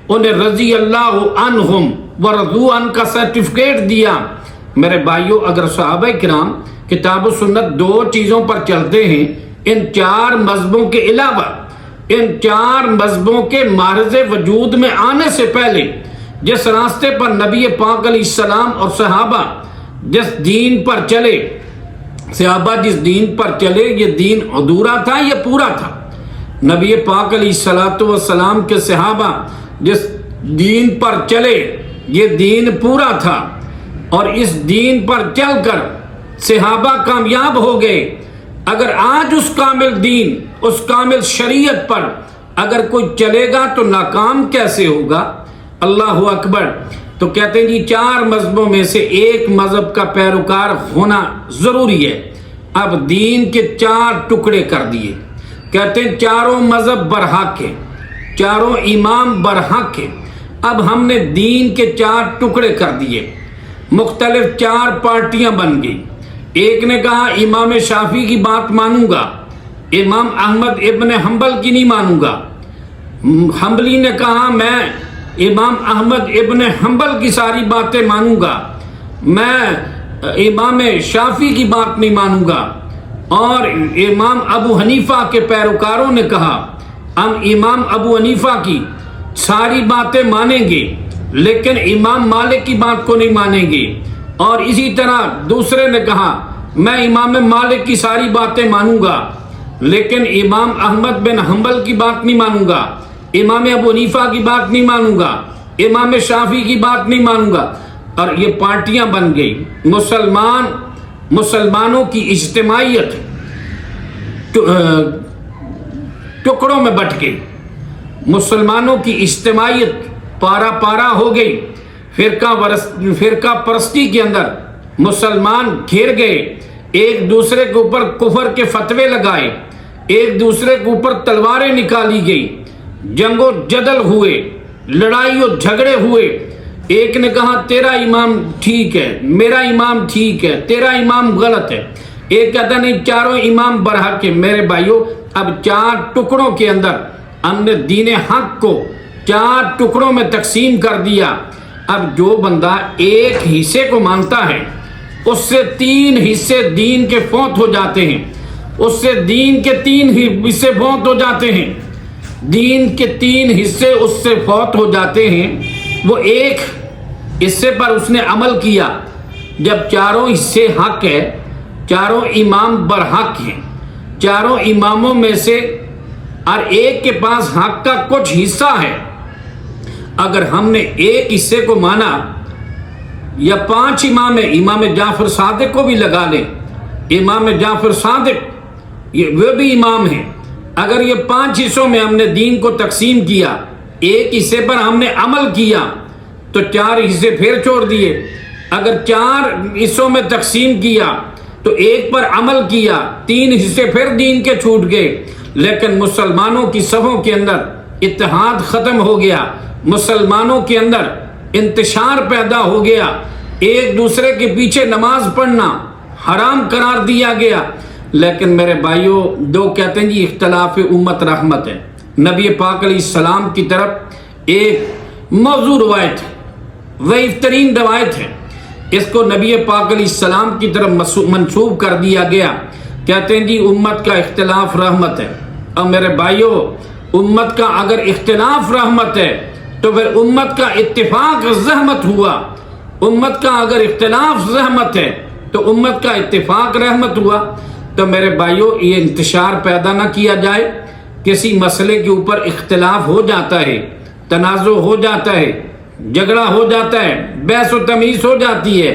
انہیں رضی اللہ عنہم ورضوا عنہ کا سرٹیفکیٹ دیا۔ میرے بھائیوں، اگر صحابہ کرام کتاب و سنت دو چیزوں پر چلتے ہیں، ان چار مذہبوں کے علاوہ، ان چار مذہبوں کے معرض وجود میں آنے سے پہلے جس راستے پر نبی پاک علیہ السلام اور صحابہ جس دین پر چلے، صحابہ جس دین پر چلے، یہ دین ادھورا تھا یا پورا تھا؟ نبی پاک علیہ السلام کے صحابہ جس دین پر چلے، یہ دین پورا تھا، اور اس دین پر چل کر صحابہ کامیاب ہو گئے۔ اگر آج اس کامل دین، اس کامل شریعت پر اگر کوئی چلے گا تو ناکام کیسے ہوگا؟ اللہ اکبر۔ تو کہتے ہیں جی چار مذہبوں میں سے ایک مذہب کا پیروکار ہونا ضروری ہے۔ اب دین کے چار ٹکڑے کر دیے، کہتے ہیں چاروں مذہب برحق ہیں، چاروں امام برحق ہیں۔ اب ہم نے دین کے چار ٹکڑے کر دیے، مختلف چار پارٹیاں بن گئی۔ ایک نے کہا امام شافعی کی بات مانوں گا، امام احمد ابن حنبل کی نہیں مانوں گا۔ حنبلی نے کہا میں امام احمد ابن حنبل کی ساری باتیں مانوں گا، میں امام شافعی کی بات نہیں مانوں گا۔ اور امام ابو حنیفہ کے پیروکاروں نے کہا ہم امام ابو حنیفہ کی ساری باتیں مانیں گے لیکن امام مالک کی بات کو نہیں مانیں گے۔ اور اسی طرح دوسرے نے کہا میں امام مالک کی ساری باتیں مانوں گا لیکن امام احمد بن حنبل کی بات نہیں مانوں گا، امام ابو حنیفہ کی بات نہیں مانوں گا، امام شافعی کی بات نہیں مانوں گا۔ اور یہ پارٹیاں بن گئی۔ مسلمانوں کی اجتماعیت ٹکڑوں میں بٹ گئی، مسلمانوں کی اجتماعیت پارا پارا ہو گئی، فرقہ پرستی کے اندر مسلمان گھر گئے، ایک دوسرے کے اوپر کفر کے فتوے لگائے، ایک دوسرے کے اوپر تلواریں نکالی گئی، جنگ و جدل ہوئے، لڑائی اور جھگڑے ہوئے۔ ایک نے کہا تیرا امام ٹھیک ہے، میرا امام ٹھیک ہے، تیرا امام غلط ہے، ایک کہتا نہیں چاروں امام برحق ہیں۔ میرے بھائیوں، اب چار ٹکڑوں کے اندر ہم نے دین حق کو چار ٹکڑوں میں تقسیم کر دیا۔ اب جو بندہ ایک حصے کو مانتا ہے اس سے تین حصے دین کے فوت ہو جاتے ہیں، اس سے دین کے تین حصے فوت ہو جاتے ہیں، دین کے تین حصے اس سے فوت ہو جاتے ہیں۔ وہ ایک حصے پر اس نے عمل کیا۔ جب چاروں حصے حق ہے، چاروں امام برحق ہیں، چاروں اماموں میں سے ہر ایک کے پاس حق کا کچھ حصہ ہے، اگر ہم نے ایک حصے کو مانا یا پانچ امام جعفر صادق کو بھی لگا لیں، امام جعفر صادق وہ بھی امام ہیں، اگر یہ پانچ حصوں میں ہم نے دین کو تقسیم کیا، ایک حصے پر ہم نے عمل کیا تو چار حصے پھر چھوڑ دیے، اگر چار حصوں میں تقسیم کیا تو ایک پر عمل کیا، تین حصے پھر دین کے چھوٹ گئے۔ لیکن مسلمانوں کی صفوں کے اندر اتحاد ختم ہو گیا، مسلمانوں کے اندر انتشار پیدا ہو گیا، ایک دوسرے کے پیچھے نماز پڑھنا حرام قرار دیا گیا۔ لیکن میرے بھائیوں، دو کہتے ہیں جی اختلاف امت رحمت ہے۔ نبی پاک علیہ السلام کی طرف ایک موضوع روایت ہے، ضعیف ترین روایت ہے، اس کو نبی پاک علیہ السلام کی طرف منسوب کر دیا گیا۔ کہتے ہیں جی امت کا اختلاف رحمت ہے۔ اور میرے بھائیوں، امت کا اگر اختلاف رحمت ہے تو پھر امت کا اتفاق زحمت ہوا، امت کا اگر اختلاف زحمت ہے تو امت کا اتفاق رحمت ہوا۔ تو میرے بھائیوں، یہ انتشار پیدا نہ کیا جائے، کسی مسئلے کے اوپر اختلاف ہو جاتا ہے، تنازع ہو جاتا ہے، جھگڑا ہو جاتا ہے، بحث و تمیز ہو جاتی ہے،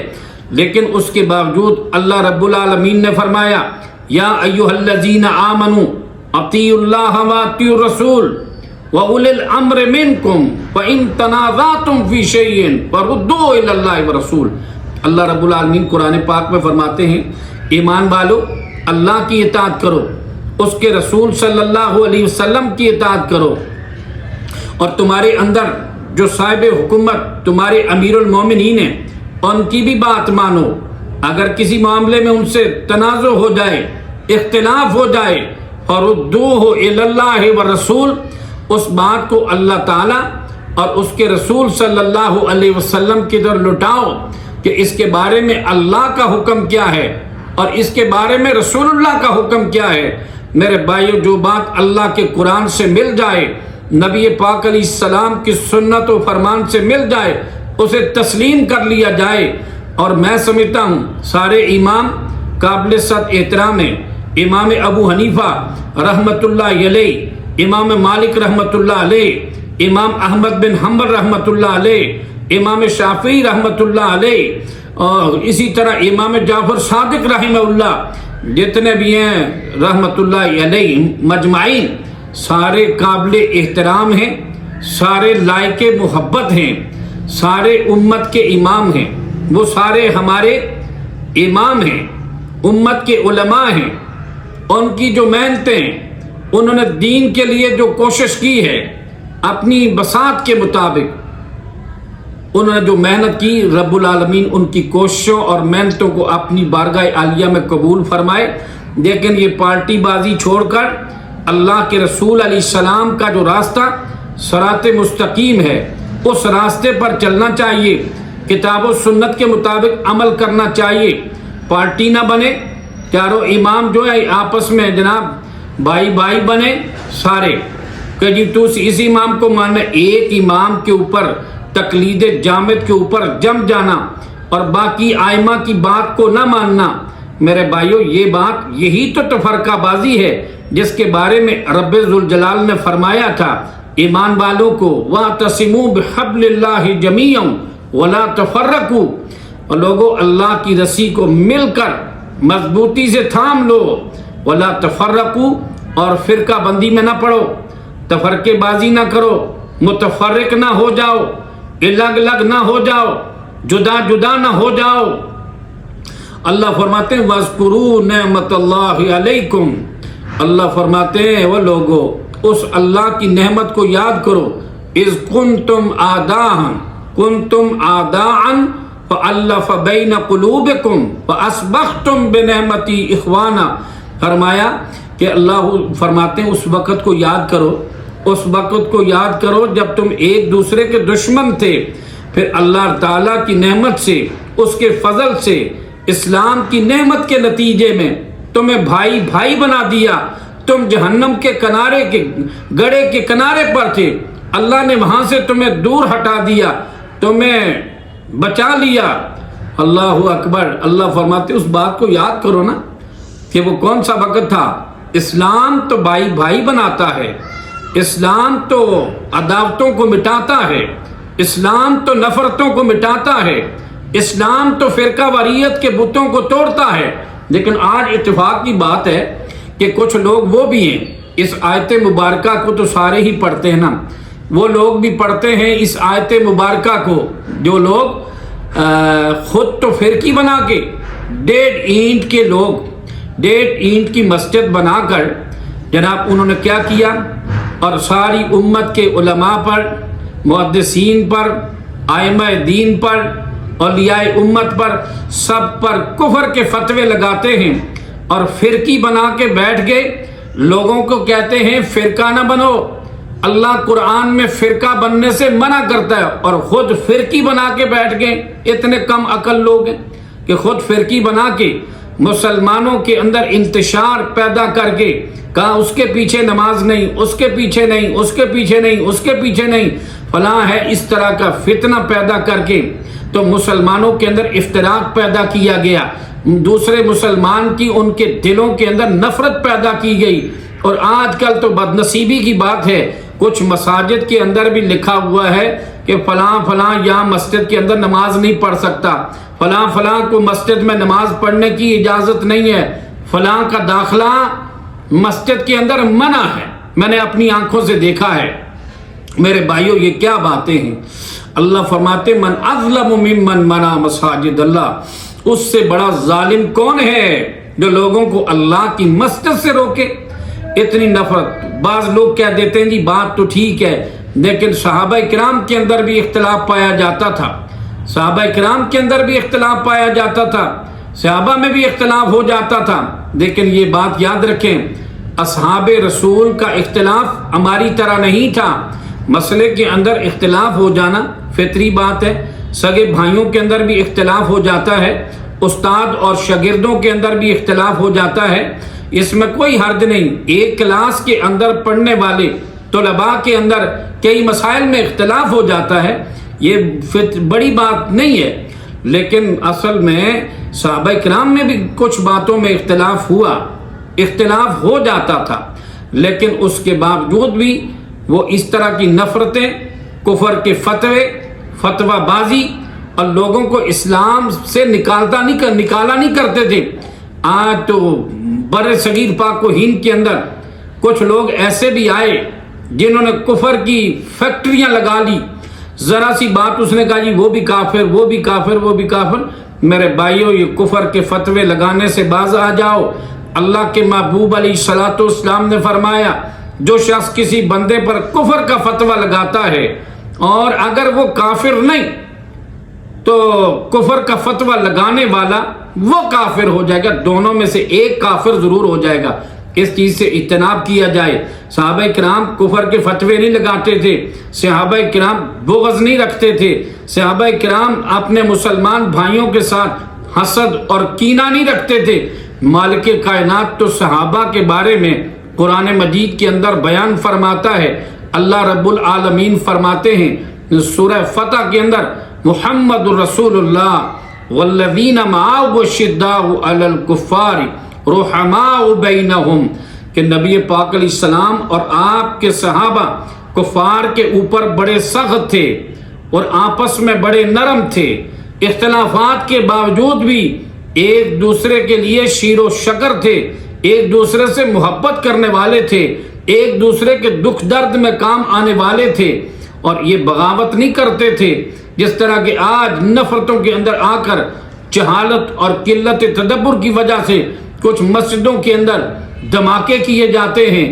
لیکن اس کے باوجود اللہ رب العالمین نے فرمایا یا ایھا الذین آمنوا اطیعوا اللہ واطیعوا الرسول وَأُولِي الْأَمْرِ مِنْكُمْ وَإِن تَنَازَعْتُمْ فِي شَيْءٍ فَرُدُّوهُ إِلَى اللَّهِ وَالرَّسُولِ۔ اللہ رب العالمین قرآن پاک میں فرماتے ہیں ایمان والو، اللہ کی اطاعت کرو، اس کے رسول صلی اللہ علیہ وسلم کی اطاعت کرو، اور تمہارے اندر جو صاحب حکومت تمہارے امیر المومنین ہیں ان کی بھی بات مانو۔ اگر کسی معاملے میں ان سے تنازع ہو جائے، اختلاف ہو جائے، فردوہ الی اللہ والرسول، اس بات کو اللہ تعالیٰ اور اس کے رسول صلی اللہ علیہ وسلم کی طرف لٹاؤ کہ اس کے بارے میں اللہ کا حکم کیا ہے اور اس کے بارے میں رسول اللہ کا حکم کیا ہے۔ میرے بھائیو، جو بات اللہ کے قرآن سے مل جائے، نبی پاک علیہ السلام کی سنت و فرمان سے مل جائے، اسے تسلیم کر لیا جائے۔ اور میں سمجھتا ہوں سارے امام قابل صد احترام ہیں۔ امام ابو حنیفہ رحمۃ اللہ علیہ، امام مالک رحمۃ اللہ علیہ، امام احمد بن حنبل رحمۃ اللہ علیہ، امام شافعی رحمۃ اللہ علیہ، اور اسی طرح امام جعفر صادق رحمہ اللہ، جتنے بھی ہیں رحمۃ اللہ علیہ مجمعین، سارے قابل احترام ہیں، سارے لائق محبت ہیں، سارے امت کے امام ہیں، وہ سارے ہمارے امام ہیں، امت کے علماء ہیں۔ ان کی جو محنتیں، انہوں نے دین کے لیے جو کوشش کی ہے اپنی بساط کے مطابق، انہوں نے جو محنت کی، رب العالمین ان کی کوششوں اور محنتوں کو اپنی بارگاہ عالیہ میں قبول فرمائے۔ لیکن یہ پارٹی بازی چھوڑ کر اللہ کے رسول علیہ السلام کا جو راستہ صراط مستقیم ہے، اس راستے پر چلنا چاہیے، کتاب و سنت کے مطابق عمل کرنا چاہیے۔ پارٹی نہ بنے، چاروں امام جو ہے آپس میں جناب بھائی بھائی بنے سارے، کہ جی تو اس امام کو ماننا، ایک امام کے اوپر تقلید جامد کے اوپر جم جانا اور باقی ائمہ کی بات کو نہ ماننا۔ میرے بھائیو، یہ بات، یہی تو تفرقہ بازی ہے جس کے بارے میں رب ذوالجلال نے فرمایا تھا ایمان والوں کو، وَاعْتَصِمُوا بِحَبْلِ اللَّهِ جَمِيعًا وَلَا تَفَرَّقُوا، اور لوگوں اللہ کی رسی کو مل کر مضبوطی سے تھام لو، وَلَا تَفَرَّقُوا، اور فرقہ بندی میں نہ پڑو، تفرقے بازی نہ کرو، متفرق نہ ہو جاؤ، الگ الگ نہ ہو جاؤ، جدا جدا نہ ہو جاؤ۔ اللہ فرماتے ہیں وَاذْكُرُوا نِعْمَةَ اللَّهِ عَلَيْكُمْ، اللہ فرماتے ہیں وہ لوگوں اس اللہ کی نعمت کو یاد کرو، اِذْ كُنْتُمْ أَعْدَاءً فَأَلَّفَ بَيْنَ قُلُوبِكُمْ فَأَصْبَحْتُمْ بِنِعْمَتِي إِخْوَانًا، فرمایا کہ اللہ فرماتے ہیں اس وقت کو یاد کرو، اس وقت کو یاد کرو جب تم ایک دوسرے کے دشمن تھے، پھر اللہ تعالیٰ کی نعمت سے، اس کے فضل سے، اسلام کی نعمت کے نتیجے میں تمہیں بھائی بھائی بنا دیا۔ تم جہنم کے کنارے کے گڑھے کے کنارے پر تھے، اللہ نے وہاں سے تمہیں دور ہٹا دیا، تمہیں بچا لیا۔ اللہ اکبر۔ اللہ فرماتے اس بات کو یاد کرو نا کہ وہ کون سا وقت تھا۔ اسلام تو بھائی بھائی بناتا ہے، اسلام تو عداوتوں کو مٹاتا ہے، اسلام تو نفرتوں کو مٹاتا ہے، اسلام تو فرقہ واریت کے بتوں کو توڑتا ہے۔ لیکن آج اتفاق کی بات ہے کہ کچھ لوگ وہ بھی ہیں، اس آیت مبارکہ کو تو سارے ہی پڑھتے ہیں نا، وہ لوگ بھی پڑھتے ہیں اس آیت مبارکہ کو جو لوگ خود تو فرقی بنا کے 1.5 اینٹ کے لوگ 1.5 اینٹ کی مسجد بنا کر جناب انہوں نے کیا کیا، اور ساری امت کے علماء پر، محدثین پر، ائمہ دین پر، اولیاء امت پر، سب پر کفر کے فتوے لگاتے ہیں، اور فرقی بنا کے بیٹھ گئے۔ لوگوں کو کہتے ہیں فرقہ نہ بنو، اللہ قرآن میں فرقہ بننے سے منع کرتا ہے، اور خود فرقی بنا کے بیٹھ گئے۔ اتنے کم عقل لوگ ہیں کہ خود فرقی بنا کے مسلمانوں کے اندر انتشار پیدا کر کے کہا اس کے پیچھے نماز نہیں، اس کے پیچھے نہیں، اس کے پیچھے نہیں، اس کے پیچھے نہیں، فلاں ہے، اس طرح کا فتنہ پیدا کر کے تو مسلمانوں کے اندر افتراق پیدا کیا گیا، دوسرے مسلمان کی ان کے دلوں کے اندر نفرت پیدا کی گئی۔ اور آج کل تو بدنصیبی کی بات ہے، کچھ مساجد کے اندر بھی لکھا ہوا ہے کہ فلاں فلاں یہاں مسجد کے اندر نماز نہیں پڑھ سکتا، فلاں فلاں کو مسجد میں نماز پڑھنے کی اجازت نہیں ہے، فلاں کا داخلہ مسجد کے اندر منع ہے۔ میں نے اپنی آنکھوں سے دیکھا ہے۔ میرے بھائیوں، یہ کیا باتیں ہیں؟ اللہ فرماتے من اظلم ممن منع مساجد اللہ، اس سے بڑا ظالم کون ہے جو لوگوں کو اللہ کی مسجد سے روکے؟ اتنی نفرت۔ بعض لوگ کہہ دیتے ہیں جی بات تو ٹھیک ہے، لیکن صحابہ کرام کے اندر بھی اختلاف پایا جاتا تھا، صحابہ کرام کے اندر بھی اختلاف پایا جاتا تھا، صحابہ میں بھی اختلاف ہو جاتا تھا۔ لیکن یہ بات یاد رکھیں، اصحاب رسول کا اختلاف ہماری طرح نہیں تھا۔ مسئلے کے اندر اختلاف ہو جانا فطری بات ہے، سگے بھائیوں کے اندر بھی اختلاف ہو جاتا ہے، استاد اور شاگردوں کے اندر بھی اختلاف ہو جاتا ہے، اس میں کوئی حرج نہیں۔ ایک کلاس کے اندر پڑھنے والے طلباء کے اندر کئی مسائل میں اختلاف ہو جاتا ہے، یہ بڑی بات نہیں ہے۔ لیکن اصل میں صحابہ کرام میں بھی کچھ باتوں میں اختلاف ہوا، اختلاف ہو جاتا تھا، لیکن اس کے باوجود بھی وہ اس طرح کی نفرتیں، کفر کے فتوی بازی اور لوگوں کو اسلام سے نکالا نہیں کرتے تھے۔ آج تو بر صغیر پاک و ہند کے اندر کچھ لوگ ایسے بھی آئے جنہوں نے کفر کی فیکٹریاں لگا لی، ذرا سی بات اس نے کہا جی وہ بھی کافر، وہ بھی کافر، وہ بھی کافر۔ میرے بھائیوں، یہ کفر کے فتوے لگانے سے باز آ جاؤ۔ اللہ کے محبوب علیہ الصلوۃ والسلام نے فرمایا جو شخص کسی بندے پر کفر کا فتویٰ لگاتا ہے اور اگر وہ کافر نہیں تو کفر کا فتویٰ لگانے والا وہ کافر ہو جائے گا، دونوں میں سے ایک کافر ضرور ہو جائے گا۔ اس چیز سے اجتناب کیا جائے۔ صحابہ کرام کفر کے فتوے نہیں لگاتے تھے، صحابہ کرام بغض نہیں رکھتے تھے، صحابہ کرام اپنے مسلمان بھائیوں کے ساتھ حسد اور کینہ نہیں رکھتے تھے۔ مالک کائنات تو صحابہ کے بارے میں قرآن مجید کے اندر بیان فرماتا ہے۔ اللہ رب العالمین فرماتے ہیں سورہ فتح کے اندر، محمد رسول اللہ والذین معہ شداء علی الکفار رحماء بینہم، کہ نبی پاک علیہ السلام اور آپ کے صحابہ کفار کے اوپر بڑے سخت تھے اور آپس میں بڑے نرم تھے، اختلافات کے باوجود بھی ایک دوسرے کے لیے شیر و شکر تھے، ایک دوسرے سے محبت کرنے والے تھے، ایک دوسرے کے دکھ درد میں کام آنے والے تھے، اور یہ بغاوت نہیں کرتے تھے جس طرح کہ آج نفرتوں کے اندر آ کر جہالت اور قلت تدبر کی وجہ سے کچھ مسجدوں کے اندر دھماکے کیے جاتے ہیں،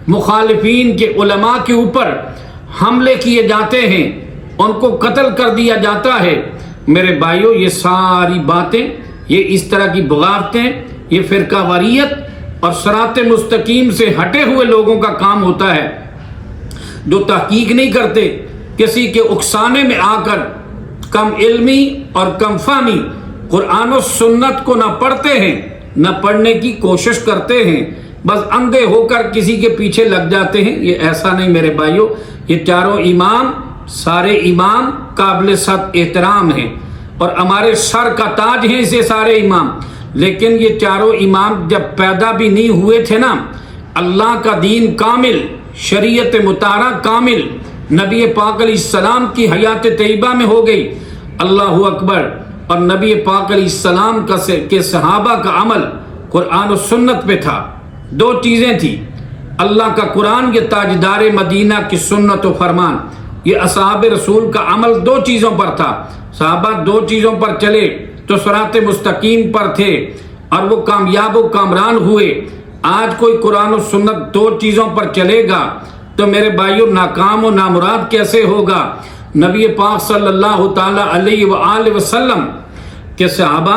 مخالفین کے علماء کے اوپر حملے کیے جاتے ہیں، ان کو قتل کر دیا جاتا ہے۔ میرے بھائیوں، یہ ساری باتیں، یہ اس طرح کی بغاوتیں، یہ فرقہ واریت اور صراط مستقیم سے ہٹے ہوئے لوگوں کا کام ہوتا ہے، جو تحقیق نہیں کرتے، کسی کے اکسانے میں آ کر کم علمی اور کم فہمی قرآن و سنت کو نہ پڑھتے ہیں، نہ پڑھنے کی کوشش کرتے ہیں، بس اندھے ہو کر کسی کے پیچھے لگ جاتے ہیں۔ یہ ایسا نہیں میرے بھائیوں، یہ چاروں امام، سارے امام قابل صد احترام ہیں اور ہمارے سر کا تاج ہیں یہ سارے امام، لیکن یہ چاروں امام جب پیدا بھی نہیں ہوئے تھے نا، اللہ کا دین کامل، شریعت مطہرہ کامل نبی پاک علیہ السلام کی حیات طیبہ میں ہو گئی۔ اللہ اکبر۔ اور نبی پاک علیہ السلام کے صحابہ کا عمل قرآن و سنت پہ تھا۔ دو چیزیں تھی، اللہ کا قرآن، یہ تاجدار مدینہ کی سنت و فرمان، یہ اصحاب رسول کا عمل دو چیزوں پر تھا۔ صحابہ دو چیزوں پر چلے تو صراط مستقیم پر تھے اور وہ کامیاب و کامران ہوئے۔ آج کوئی قرآن و سنت دو چیزوں پر چلے گا تو میرے بھائیوں ناکام و نامراد کیسے ہوگا؟ نبی پاک صلی اللہ تعالی علیہ وآلہ وسلم کے صحابہ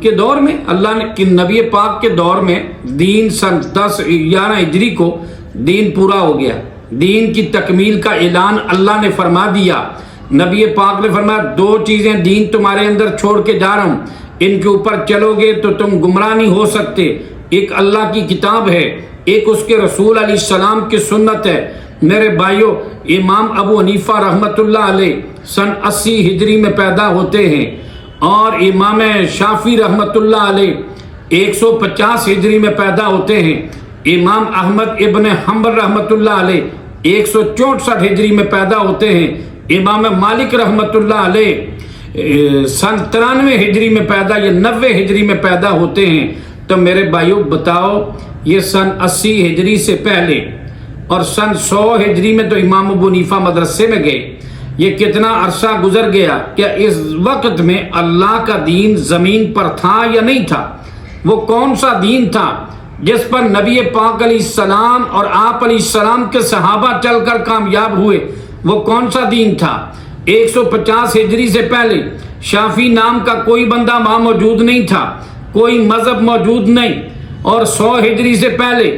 کے دور میں، اللہ نے نبی پاک کے دور میں دین سن 10-11 ہجری کو دین پورا ہو گیا، دین کی تکمیل کا اعلان اللہ نے فرما دیا۔ نبی پاک نے فرمایا دو چیزیں دین تمہارے اندر چھوڑ کے جا رہا ہوں، ان کے اوپر چلو گے تو تم گمراہ نہیں ہو سکتے۔ ایک اللہ کی کتاب ہے، ایک اس کے رسول علیہ السلام کی سنت ہے۔ میرے بھائیوں، امام ابو حنیفہ رحمۃ اللہ علیہ سن 80 ہجری میں پیدا ہوتے ہیں اور امام شافعی رحمۃ اللہ علیہ 150 ہجری میں پیدا ہوتے ہیں۔ امام احمد ابن حنبل رحمۃ اللہ علیہ 164 ہجری میں پیدا ہوتے ہیں۔ امام مالک رحمۃ اللہ علیہ سن 93 ہجری میں پیدا، یہ 90 ہجری میں پیدا ہوتے ہیں۔ تو میرے بھائیوں بتاؤ، یہ سن 80 ہجری سے پہلے اور سن 100 ہجری میں تو امام ابو حنیفہ مدرسے میں گئے، یہ کتنا عرصہ گزر گیا؟ کیا اس وقت میں اللہ کا دین زمین پر تھا یا نہیں تھا؟ وہ کون سا دین تھا جس پر نبی پاک علیہ السلام اور آپ علیہ السلام کے صحابہ چل کر کامیاب ہوئے؟ وہ کون سا دین تھا؟ 150 ہجری سے پہلے شافی نام کا کوئی بندہ وہاں موجود نہیں تھا، کوئی مذہب موجود نہیں، اور 100 ہجری سے پہلے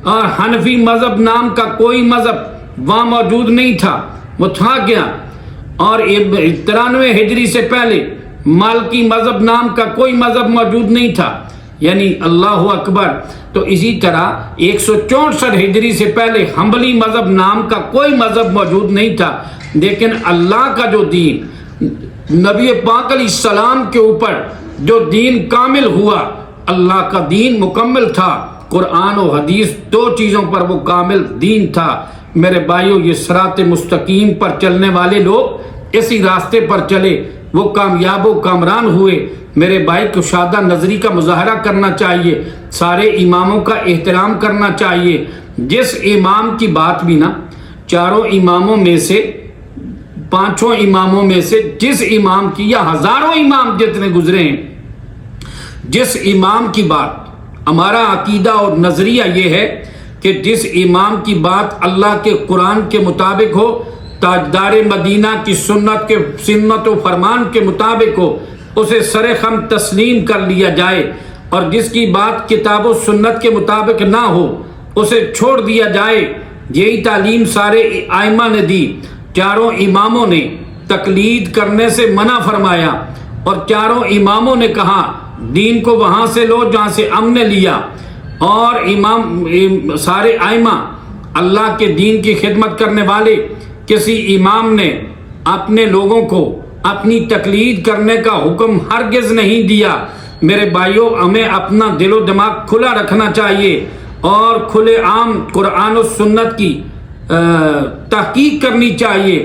اور حنفی مذہب نام کا کوئی مذہب وہاں موجود نہیں تھا، وہ تھا کیا؟ اور 93 ہجری سے پہلے مالکی مذہب نام کا کوئی مذہب موجود نہیں تھا، یعنی اللہ اکبر۔ تو اسی طرح 164 ہجری سے پہلے حنبلی مذہب نام کا کوئی مذہب موجود نہیں تھا، لیکن اللہ کا جو دین نبی پاک علیہ السلام کے اوپر جو دین کامل ہوا، اللہ کا دین مکمل تھا، قرآن و حدیث دو چیزوں پر وہ کامل دین تھا۔ میرے بھائیو، یہ صراط مستقیم پر چلنے والے لوگ اسی راستے پر چلے، وہ کامیاب و کامران ہوئے۔ میرے بھائی، کشادہ نظری کا مظاہرہ کرنا چاہیے، سارے اماموں کا احترام کرنا چاہیے۔ جس امام کی بات بھی نا، چاروں اماموں میں سے، پانچوں اماموں میں سے جس امام کی، یا ہزاروں امام جتنے گزرے ہیں، جس امام کی بات، ہمارا عقیدہ اور نظریہ یہ ہے کہ جس امام کی بات اللہ کے قرآن کے مطابق ہو، تاجدار مدینہ کی سنت و فرمان کے مطابق ہو، اسے سر خم تسلیم کر لیا جائے، اور جس کی بات کتاب و سنت کے مطابق نہ ہو اسے چھوڑ دیا جائے۔ یہی تعلیم سارے ائمہ نے دی۔ چاروں اماموں نے تقلید کرنے سے منع فرمایا، اور چاروں اماموں نے کہا دین کو وہاں سے لو جہاں سے ہم نے لیا۔ اور سارے ائمہ اللہ کے دین کی خدمت کرنے والے، کسی امام نے اپنے لوگوں کو اپنی تقلید کرنے کا حکم ہرگز نہیں دیا۔ میرے بھائیوں، ہمیں اپنا دل و دماغ کھلا رکھنا چاہیے اور کھلے عام قرآن و سنت کی تحقیق کرنی چاہیے،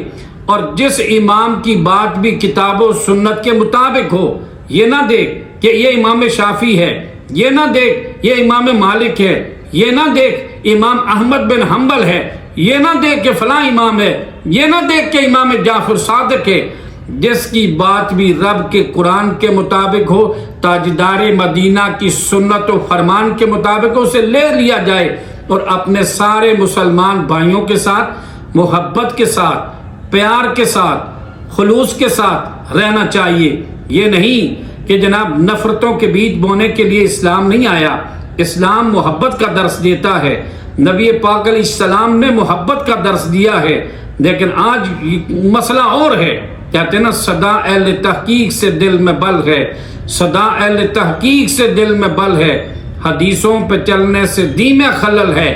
اور جس امام کی بات بھی کتاب و سنت کے مطابق ہو، یہ نہ دیکھ کہ یہ امام شافی ہے، یہ نہ دیکھ یہ امام مالک ہے، یہ نہ دیکھ امام احمد بن حنبل ہے، یہ نہ دیکھ کہ فلاں امام ہے، یہ نہ دیکھ کہ امام جعفر صادق ہے۔ جس کی بات بھی رب کے قرآن کے مطابق ہو، تاجدار مدینہ کی سنت و فرمان کے مطابق اسے لے لیا جائے، اور اپنے سارے مسلمان بھائیوں کے ساتھ محبت کے ساتھ، پیار کے ساتھ، خلوص کے ساتھ رہنا چاہیے۔ یہ نہیں کہ جناب نفرتوں کے بیج بونے کے لیے اسلام نہیں آیا۔ اسلام محبت کا درس دیتا ہے، نبی پاک علیہ السلام نے محبت کا درس دیا ہے، لیکن آج مسئلہ اور ہے۔ کہتے ہیں نا، صدا اہل تحقیق سے دل میں بل ہے، صدا اہل تحقیق سے دل میں بل ہے، حدیثوں پہ چلنے سے دین میں خلل ہے،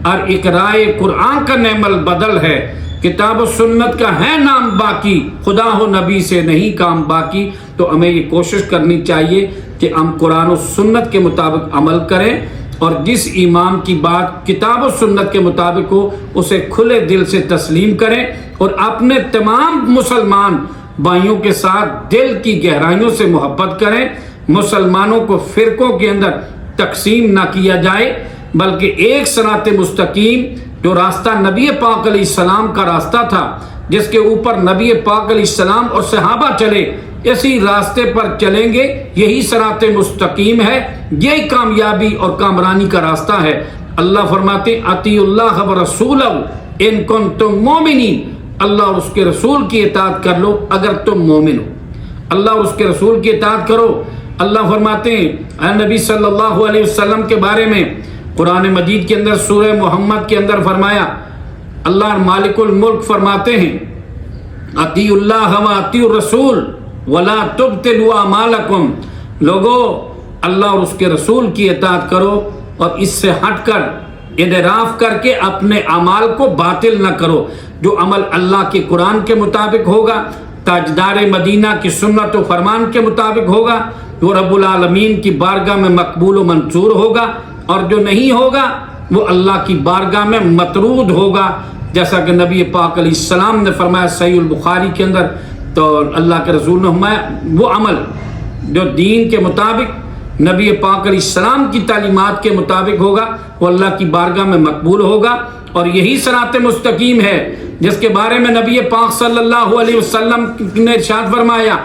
اور اقرائے قرآن کا نعم البدل ہے۔ کتاب و سنت کا ہے نام باقی، خدا ہو نبی سے نہیں کام باقی۔ تو ہمیں یہ کوشش کرنی چاہیے کہ ہم قرآن و سنت کے مطابق عمل کریں، اور جس امام کی بات کتاب و سنت کے مطابق ہو اسے کھلے دل سے تسلیم کریں، اور اپنے تمام مسلمان بھائیوں کے ساتھ دل کی گہرائیوں سے محبت کریں۔ مسلمانوں کو فرقوں کے اندر تقسیم نہ کیا جائے، بلکہ ایک صراط مستقیم جو راستہ نبی پاک علیہ السلام کا راستہ تھا، جس کے اوپر نبی پاک علیہ السلام اور صحابہ چلے، اسی راستے پر چلیں گے، یہی صراط مستقیم ہے، یہی کامیابی اور کامرانی کا راستہ ہے۔ اللہ فرماتے ہیں اطیعوا اللہ ورسولہ ان کنتم مؤمنین، اللہ اور اس کے رسول کی اطاعت کر لو اگر تم مومن ہو، اللہ اور اس کے رسول کی اطاعت کرو۔ اللہ فرماتے ہیں اے نبی صلی اللہ علیہ وسلم کے بارے میں قرآن مجید کے اندر سورہ محمد کے اندر فرمایا، اللہ مالک الملک فرماتے ہیں اطیعوا اللہ و اطیعوا الرسول ولا تبطلوا اعمالکم، لوگو اللہ اور اس کے رسول کی اطاعت کرو، اور اس سے ہٹ کر انحراف کر کے اپنے اعمال کو باطل نہ کرو۔ جو عمل اللہ کے قرآن کے مطابق ہوگا، تاجدار مدینہ کی سنت و فرمان کے مطابق ہوگا، وہ رب العالمین کی بارگاہ میں مقبول و منظور ہوگا، اور جو نہیں ہوگا وہ اللہ کی بارگاہ میں مطرود ہوگا، جیسا کہ نبی پاک علیہ السلام نے فرمایا صحیح البخاری کے اندر۔ تو اللہ کے رسول نے فرمایا وہ عمل جو دین کے مطابق نبی پاک علیہ السلام کی تعلیمات کے مطابق ہوگا، وہ اللہ کی بارگاہ میں مقبول ہوگا، اور یہی صراط مستقیم ہے جس کے بارے میں نبی پاک صلی اللہ علیہ وسلم نے ارشاد فرمایا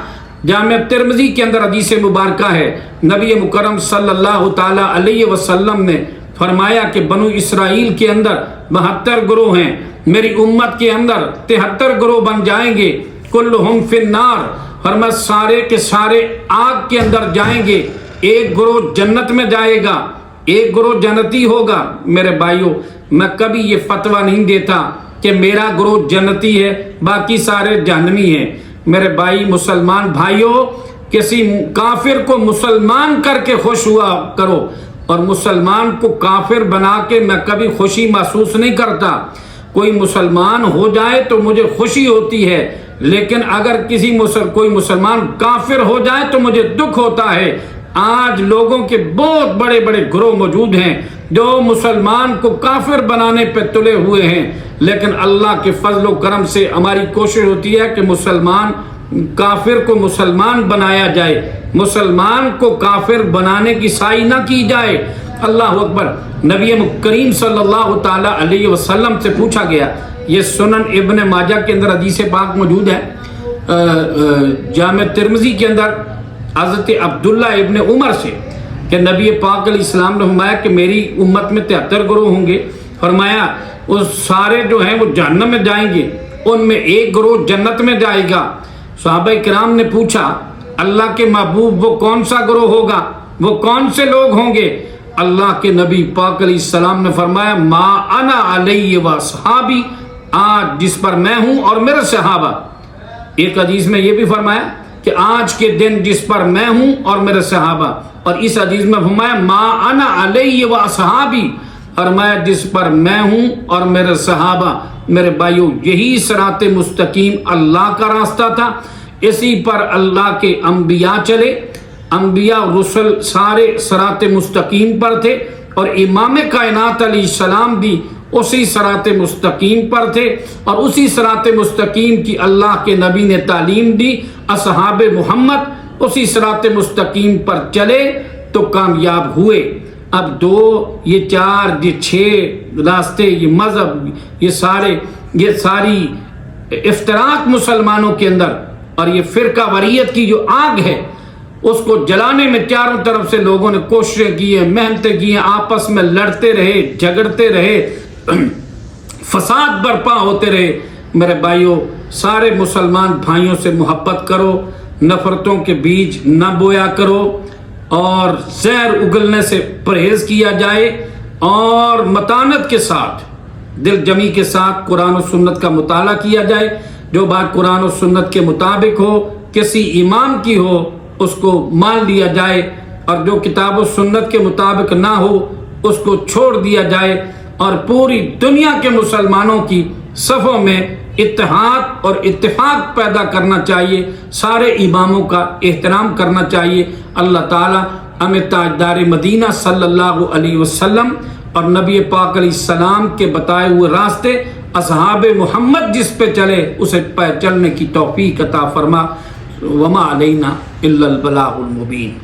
جامع ترمذی کے اندر حدیث مبارکہ ہے، نبی مکرم صلی اللہ تعالی علیہ وسلم نے فرمایا کہ بنو اسرائیل کے اندر 72 گروہ ہیں، میری امت کے اندر 73 گروہ بن جائیں گے، کلہم فی النار، فرمایا سارے کے سارے آگ کے اندر جائیں گے، ایک گروہ جنت میں جائے گا، ایک گروہ جنتی ہوگا۔ میرے بھائیوں، میں کبھی یہ فتویٰ نہیں دیتا کہ میرا گروہ جنتی ہے باقی سارے جہنمی ہیں۔ میرے بھائی مسلمان بھائیوں، کسی کافر کو مسلمان کر کے خوش ہوا کرو، اور مسلمان کو کافر بنا کے میں کبھی خوشی محسوس نہیں کرتا۔ کوئی مسلمان ہو جائے تو مجھے خوشی ہوتی ہے، لیکن اگر کوئی مسلمان کافر ہو جائے تو مجھے دکھ ہوتا ہے۔ آج لوگوں کے بہت بڑے بڑے گروہ موجود ہیں جو مسلمان کو کافر بنانے پہ تلے ہوئے ہیں، لیکن اللہ کے فضل و کرم سے ہماری کوشش ہوتی ہے کہ کافر کو مسلمان بنایا جائے، مسلمان کو کافر بنانے کی سعی نہ کی جائے۔ اللہ اکبر۔ نبی کریم صلی اللہ تعالی علیہ وسلم سے پوچھا گیا، یہ سنن ابن ماجہ کے اندر حدیث پاک موجود ہے، جامع ترمذی کے اندر حضرت عبداللہ ابن عمر سے، کہ نبی پاک علیہ السلام نے فرمایا کہ میری امت میں 73 گروہ ہوں گے، فرمایا وہ سارے جو ہیں وہ جہنم میں جائیں گے، ان میں ایک گروہ جنت میں جائے گا۔ صحابہ کرام نے پوچھا، اللہ کے محبوب وہ کون سا گروہ ہوگا، وہ کون سے لوگ ہوں گے؟ اللہ کے نبی پاک علیہ السلام نے فرمایا، ما انا علیہ و صحابی، آج جس پر میں ہوں اور میرے صحابہ۔ ایک حدیث میں یہ بھی فرمایا کہ آج کے دن جس پر میں ہوں اور میرے صحابہ، اور اس حدیث میں فرمایا ما انا علیہ و صحابی، فرمایا جس پر میں ہوں اور میرے صحابہ۔ میرے بھائیوں، یہی صراط مستقیم اللہ کا راستہ تھا، اسی پر اللہ کے انبیاء چلے، انبیاء رسل سارے صراط مستقیم پر تھے، اور امام کائنات علیہ السلام بھی اسی صراط مستقیم پر تھے، اور اسی صراط مستقیم کی اللہ کے نبی نے تعلیم دی۔ اصحاب محمد اسی صراط مستقیم پر چلے تو کامیاب ہوئے۔ اب 2، یہ 4، یہ 6 راستے، یہ مذہب، یہ ساری افتراق مسلمانوں کے اندر، اور یہ فرقہ واریت کی جو آگ ہے اس کو جلانے میں چاروں طرف سے لوگوں نے کوششیں کی ہیں، محنتیں کی ہیں، آپس میں لڑتے رہے، جھگڑتے رہے، فساد برپا ہوتے رہے۔ میرے بھائیوں، سارے مسلمان بھائیوں سے محبت کرو، نفرتوں کے بیج نہ بویا کرو، اور زہر اگلنے سے پرہیز کیا جائے، اور متانت کے ساتھ، دل جمی کے ساتھ قرآن و سنت کا مطالعہ کیا جائے۔ جو بات قرآن و سنت کے مطابق ہو، کسی امام کی ہو، اس کو مان لیا جائے، اور جو کتاب و سنت کے مطابق نہ ہو اس کو چھوڑ دیا جائے، اور پوری دنیا کے مسلمانوں کی صفوں میں اتحاد اور اتفاق پیدا کرنا چاہیے، سارے اماموں کا احترام کرنا چاہیے۔ اللہ تعالی ہمیں تاجدار مدینہ صلی اللہ علیہ وسلم اور نبی پاک علیہ السلام کے بتائے ہوئے راستے، اصحاب محمد جس پہ چلے اسے پہ چلنے کی توفیق عطا فرما۔ وما علینا الا البلاغ المبین۔